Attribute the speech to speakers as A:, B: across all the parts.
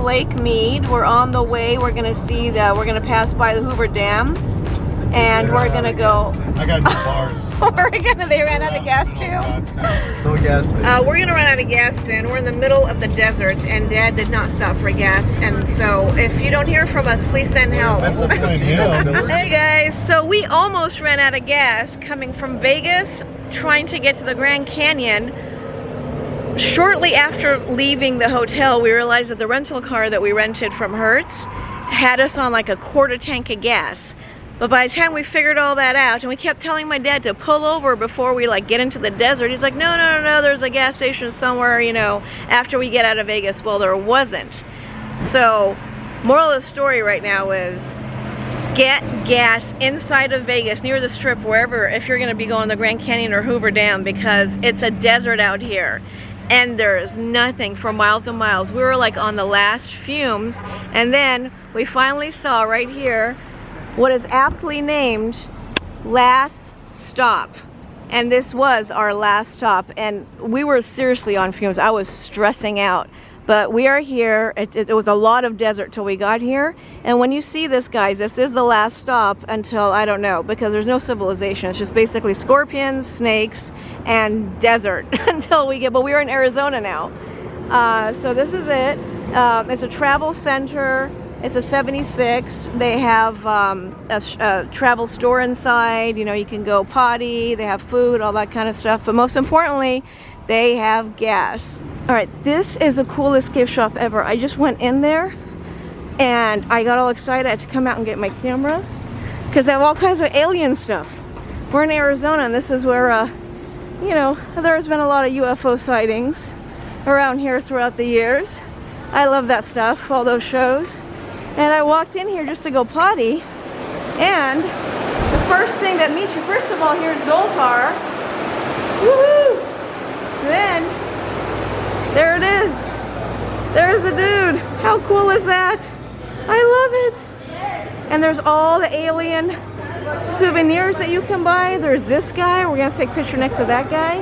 A: Lake Mead. We're on the way. We're gonna see we're gonna pass by the Hoover Dam, and we're gonna go.
B: I got new bars.
A: They ran out of gas too.
B: No gas.
A: We're gonna run out of gas soon. We're in the middle of the desert, and Dad did not stop for gas. And so, if you don't hear from us, please send help. Hey guys, so we almost ran out of gas coming from Vegas, trying to get to the Grand Canyon. Shortly after leaving the hotel, we realized that the rental car that we rented from Hertz had us on like a quarter tank of gas. But by the time we figured all that out, and we kept telling my dad to pull over before we like get into the desert, he's like, no, there's a gas station somewhere, you know, after we get out of Vegas. Well, there wasn't. So, moral of the story right now is get gas inside of Vegas, near the Strip, wherever, if you're gonna be going to the Grand Canyon or Hoover Dam, because it's a desert out here. And there's nothing for miles and miles. We were like on the last fumes, and then we finally saw right here what is aptly named Last Stop. And this was our last stop, and we were seriously on fumes. I was stressing out. But we are here. It was a lot of desert till we got here. And when you see this, guys, this is the last stop until, I don't know, because there's no civilization. It's just basically scorpions, snakes, and desert until we get, but we're in Arizona now. So this is it. It's a travel center. It's a 76. They have a travel store inside. You know, you can go potty. They have food, all that kind of stuff. But most importantly, they have gas. All right, this is the coolest gift shop ever. I just went in there and I got all excited. I had to come out and get my camera because they have all kinds of alien stuff. We're in Arizona, and this is where, you know, there's been a lot of UFO sightings around here throughout the years. I love that stuff, all those shows. And I walked in here just to go potty, and the first thing that meets you, first of all, here's Zoltar. Woohoo! Then, there it is. There's the dude. How cool is that? I love it. And there's all the alien souvenirs that you can buy. There's this guy. We're going to take a picture next to that guy.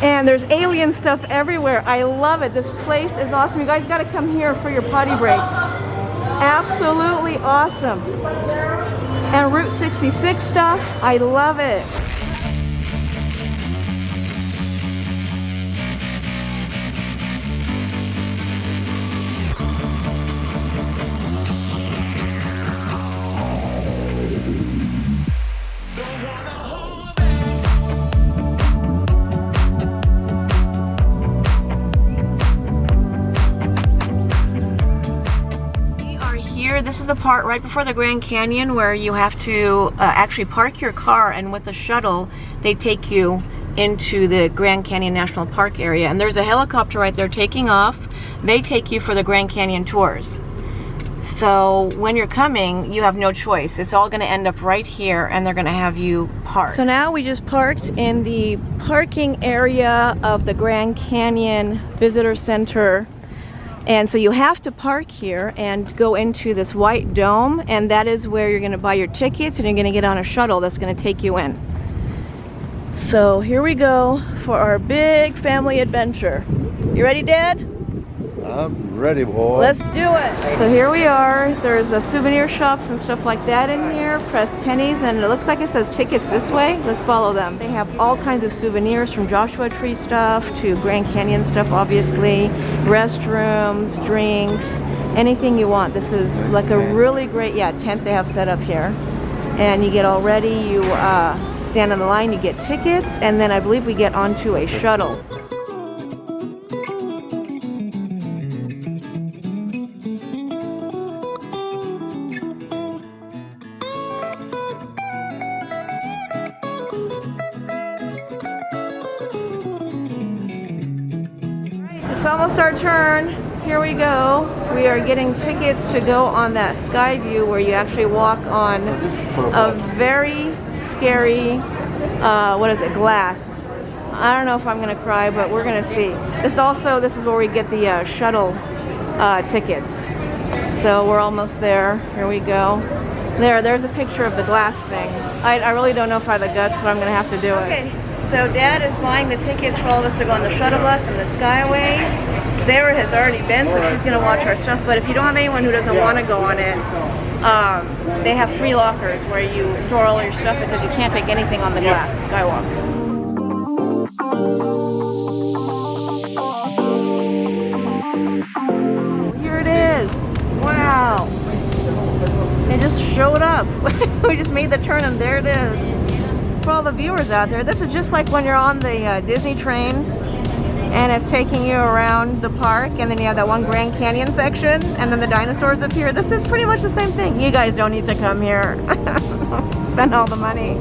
A: And there's alien stuff everywhere. I love it. This place is awesome. You guys got to come here for your potty break. Absolutely awesome. And Route 66 stuff. I love it. This is the part right before the Grand Canyon where you have to actually park your car, and with the shuttle they take you into the Grand Canyon National Park area, and there's a helicopter right there taking off. They take you for the Grand Canyon tours. So when you're coming, you have no choice. It's all going to end up right here, and they're going to have you park. So now we just parked in the parking area of the Grand Canyon Visitor Center. And so you have to park here and go into this white dome, and that is where you're going to buy your tickets, and you're going to get on a shuttle that's going to take you in. So here we go for our big family adventure. You ready, Dad?
B: I'm ready, boy.
A: Let's do it. So here we are. There's souvenir shops and stuff like that in here, pressed pennies, and it looks like it says tickets this way. Let's follow them. They have all kinds of souvenirs, from Joshua Tree stuff to Grand Canyon stuff, obviously, restrooms, drinks, anything you want. This is like a really great, tent they have set up here. And you get all ready, you stand on the line, you get tickets, and then I believe we get onto a shuttle. It's almost our turn. Here we go. We are getting tickets to go on that sky view where you actually walk on a very scary, glass. I don't know if I'm gonna cry, but we're gonna see. This is where we get the shuttle tickets. So we're almost there. Here we go. There's a picture of the glass thing. I really don't know if I have the guts, but I'm gonna have to do it. Okay. So Dad is buying the tickets for all of us to go on the shuttle bus and the Skyway. Sarah has already been, so she's gonna watch our stuff. But if you don't have anyone who doesn't want to go on it, they have free lockers where you store all your stuff because you can't take anything on the glass. Skywalk. Here it is. Wow. It just showed up. We just made the turn and there it is. For all the viewers out there, this is just like when you're on the Disney train and it's taking you around the park, and then you have that one Grand Canyon section, and then the dinosaurs appear. This is pretty much the same thing. You guys don't need to come here. Spend all the money.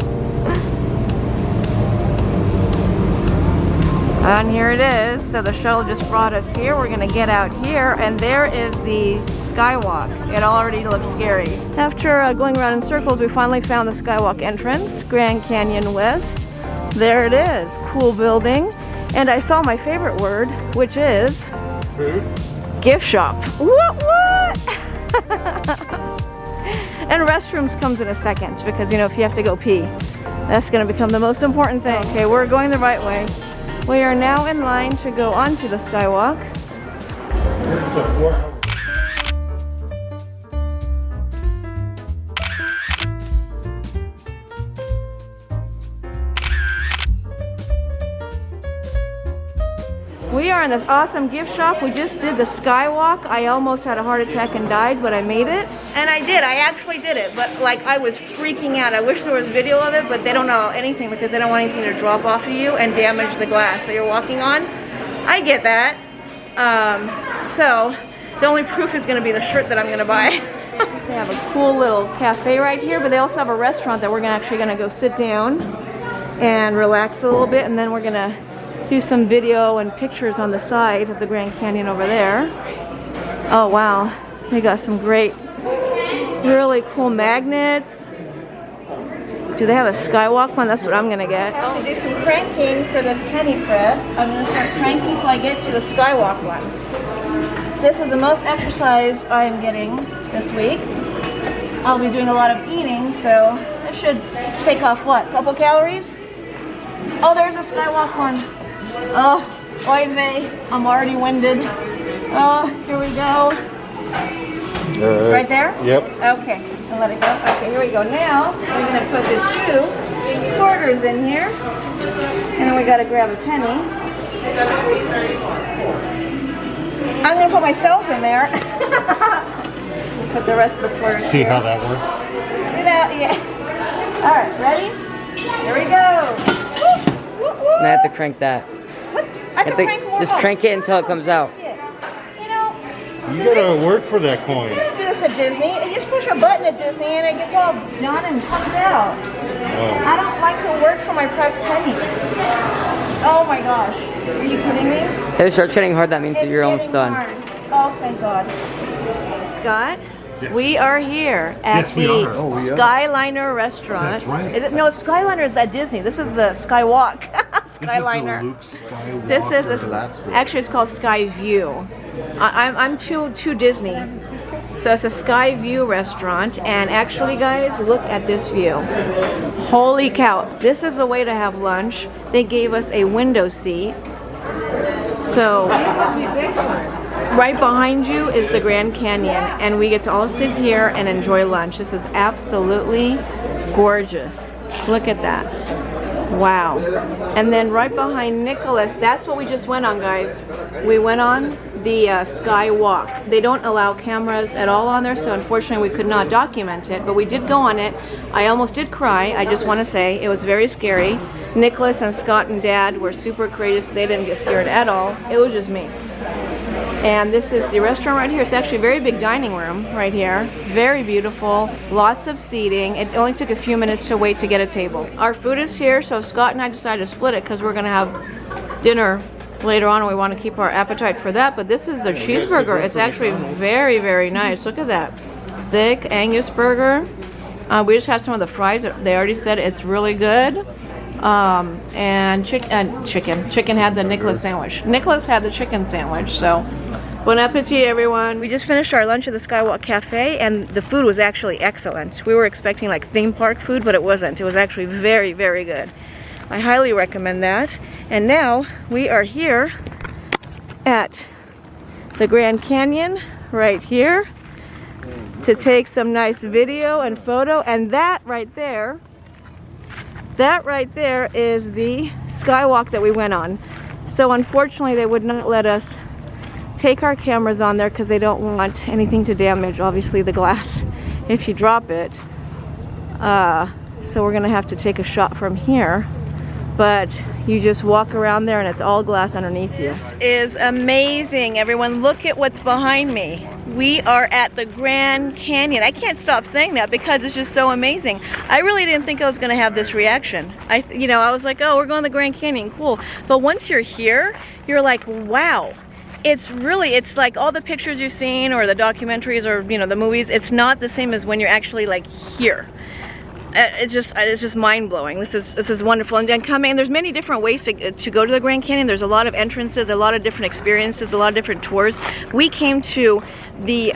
A: And here it is. So the shuttle just brought us here. We're gonna get out here, and there is the Skywalk. It already looks scary. After going around in circles, we finally found the Skywalk entrance, Grand Canyon West. There it is. Cool building. And I saw my favorite word, which is
B: Food?
A: Gift shop. What? And restrooms comes in a second because, you know, if you have to go pee, that's going to become the most important thing. Okay, we're going the right way. We are now in line to go onto the Skywalk. We are in this awesome gift shop. We just did the Skywalk. I almost had a heart attack and died, but I made it. And I did, I actually did it, but like I was freaking out. I wish there was video of it, but they don't know anything because they don't want anything to drop off of you and damage the glass that you're walking on. I get that. So the only proof is gonna be the shirt that I'm gonna buy. They have a cool little cafe right here, but they also have a restaurant that we're actually gonna go sit down and relax a little bit, and then we're gonna do some video and pictures on the side of the Grand Canyon over there. Oh wow, they got some great, really cool magnets. Do they have a Skywalk one? That's what I'm gonna get. I'm gonna do some cranking for this penny press. I'm gonna start cranking till I get to the Skywalk one. This is the most exercise I'm getting this week. I'll be doing a lot of eating, so it should take off what, a couple calories? Oh, there's a Skywalk one. Oh, oy vey, I'm already winded. Oh, here we go. Right there?
B: Yep.
A: Okay, I'll let it go. Okay, here we go. Now, we're going to put the 2 quarters in here. And then we got to grab a penny. I'm going to put myself in there. Put the rest of the quarters
B: See
A: here.
B: how that works?
A: See that? Yeah. All right, ready? Here we go. Woo, woo, woo.
C: And I have to crank that.
A: What? I have to crank more.
C: Just crank it until it comes out.
A: You know,
B: You gotta work for that coin.
A: you don't do this at Disney. You just push a button at Disney and it gets all done and comes out.
B: Oh.
A: I don't like to work for my pressed pennies. Oh my gosh. Are you kidding me?
C: If it starts getting hard, that means that
A: It's
C: you're almost
A: getting
C: done.
A: hard. Oh, thank God. Scott,
B: Yes.
A: we are here at
B: Yes, we
A: the
B: are. Oh, we are.
A: Skyliner restaurant.
B: That's right.
A: No, Skyliner is at Disney. This is the Skywalk. Skyliner. This is actually it's called Sky View. I'm too Disney. So it's a Sky View restaurant, and actually guys, look at this view. Holy cow. This is a way to have lunch. They gave us a window seat. So right behind you is the Grand Canyon, and we get to all sit here and enjoy lunch. This is absolutely gorgeous. Look at that. Wow. And then right behind Nicholas, that's what we just went on, guys. We went on the Skywalk. They don't allow cameras at all on there, so unfortunately we could not document it, but we did go on it. I almost did cry, I just want to say. It was very scary. Nicholas and Scott and Dad were super courageous. They didn't get scared at all. It was just me. And this is the restaurant right here. It's actually a very big dining room right here. Very beautiful, lots of seating. It only took a few minutes to wait to get a table. Our food is here, so Scott and I decided to split it because we're gonna have dinner later on and we want to keep our appetite for that. But this is the cheeseburger. It's actually very, very nice. Look at that. Thick Angus burger. We just had some of the fries. They already said it's really good. And chicken had the Nicholas sandwich. Nicholas had the chicken sandwich, so bon appetit, everyone. We just finished our lunch at the Skywalk Cafe, and the food was actually excellent. We were expecting like theme park food, but it wasn't. It was actually very, very good. I highly recommend that. And now we are here at the Grand Canyon right here to take some nice video and photo. And that right there is the Skywalk that we went on. So unfortunately they would not let us take our cameras on there because they don't want anything to damage, obviously, the glass if you drop it. So we're gonna have to take a shot from here, but you just walk around there and it's all glass underneath you. This is amazing, everyone. Look at what's behind me. We are at the Grand Canyon. I can't stop saying that because it's just so amazing. I really didn't think I was gonna have this reaction. I was like, oh, we're going to the Grand Canyon, cool. But once you're here, you're like, wow. It's like all the pictures you've seen or the documentaries or the movies, it's not the same as when you're actually like here. It's just mind-blowing. This is wonderful. And then there's many different ways to go to the Grand Canyon. There's a lot of entrances, a lot of different experiences, a lot of different tours. We came to the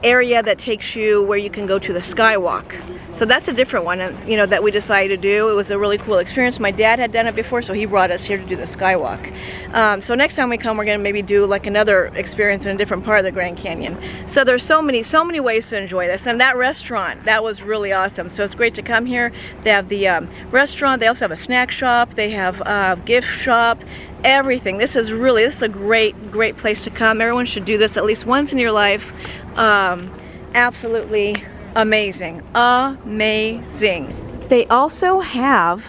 A: area that takes you where you can go to the Skywalk. So that's a different one, that we decided to do. It was a really cool experience. My dad had done it before, so he brought us here to do the Skywalk. So next time we come, we're gonna maybe do like another experience in a different part of the Grand Canyon. So there's so many ways to enjoy this. And that restaurant, that was really awesome. So it's great to come here. They have the restaurant. They also have a snack shop. They have a gift shop. Everything. This is a great place to come. Everyone should do this at least once in your life. Absolutely amazing. They also have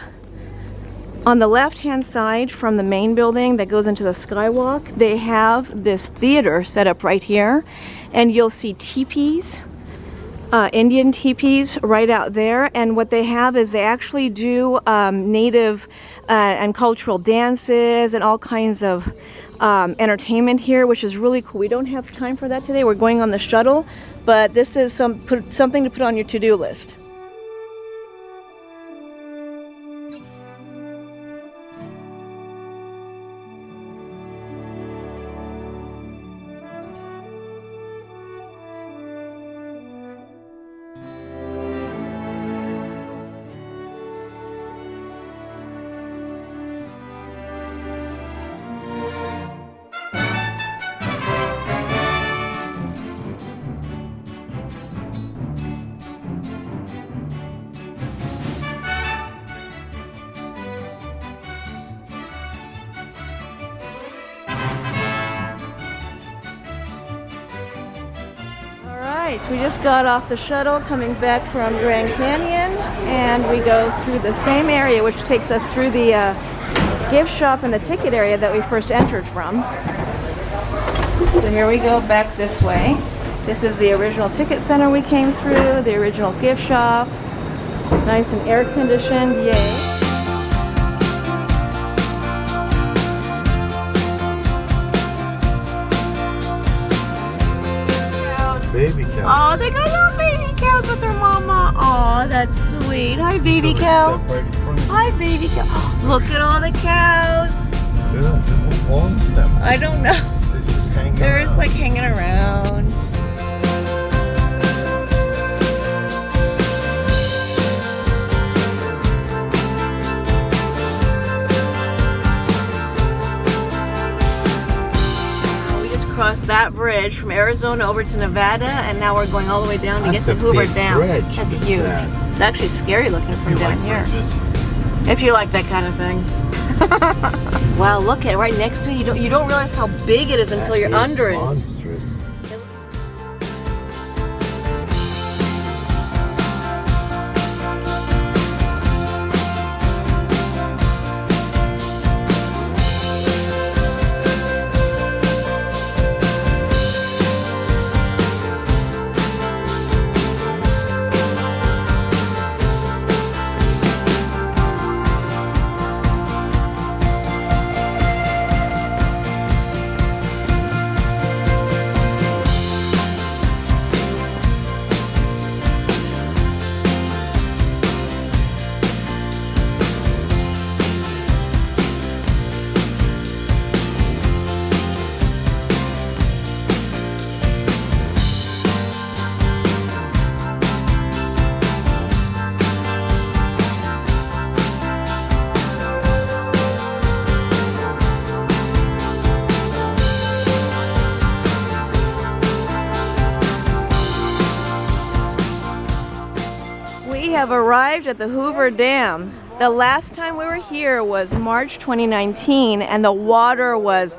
A: on the left hand side from the main building that goes into the Skywalk, they have this theater set up right here, and you'll see teepees, Indian teepees right out there. And what they have is they actually do native and cultural dances and all kinds of entertainment here, which is really cool. We don't have time for that today. We're going on the shuttle, but this is something to put on your to-do list. We just got off the shuttle coming back from Grand Canyon, and we go through the same area, which takes us through the gift shop and the ticket area that we first entered from. So here we go back this way. This is the original ticket center we came through, the original gift shop. Nice and air conditioned, yay.
B: Baby cow.
A: Oh, they got little baby cows with their mama. Oh, that's sweet. Hi, baby cow. Hi, baby cow. Oh, look at all the cows.
B: Yeah, they won't on them.
A: I don't know.
B: They're just
A: like hanging around. Crossed that bridge from Arizona over to Nevada, and now we're going all the way down to get to Hoover Dam. That's huge. It's actually scary looking from down here. If you like that kind of thing. Wow, look at it right next to it. You don't realize how big it is until you're under it.
B: Monstrous.
A: We have arrived at the Hoover Dam. The last time we were here was March 2019 and the water was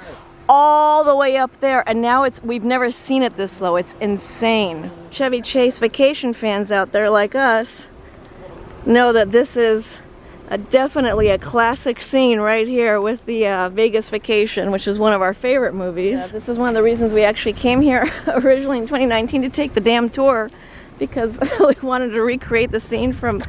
A: all the way up there, and now we've never seen it this low. It's insane. Chevy Chase vacation fans out there like us know that this is definitely a classic scene right here with the Vegas Vacation, which is one of our favorite movies. Yeah, this is one of the reasons we actually came here originally in 2019 to take the dam tour, because we wanted to recreate the scene from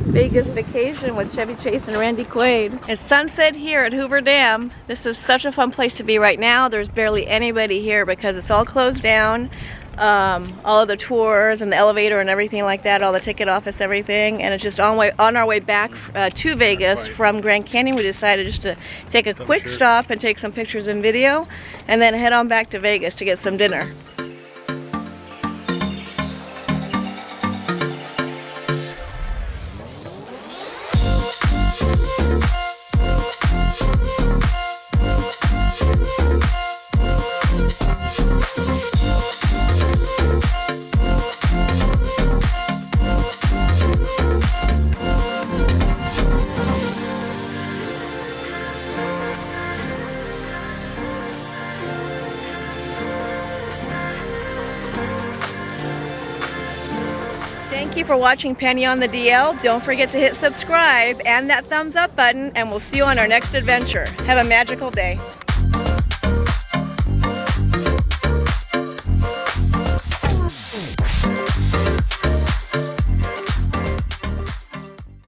A: Vegas Vacation with Chevy Chase and Randy Quaid. It's sunset here at Hoover Dam. This is such a fun place to be right now. There's barely anybody here because it's all closed down. All of the tours and the elevator and everything like that, all the ticket office, everything, and it's just on our way back to Vegas from Grand Canyon. We decided just to take a quick stop and take some pictures and video, and then head on back to Vegas to get some dinner. Thank you for watching Penny on the DL. Don't forget to hit subscribe and that thumbs up button, and we'll see you on our next adventure. Have a magical day.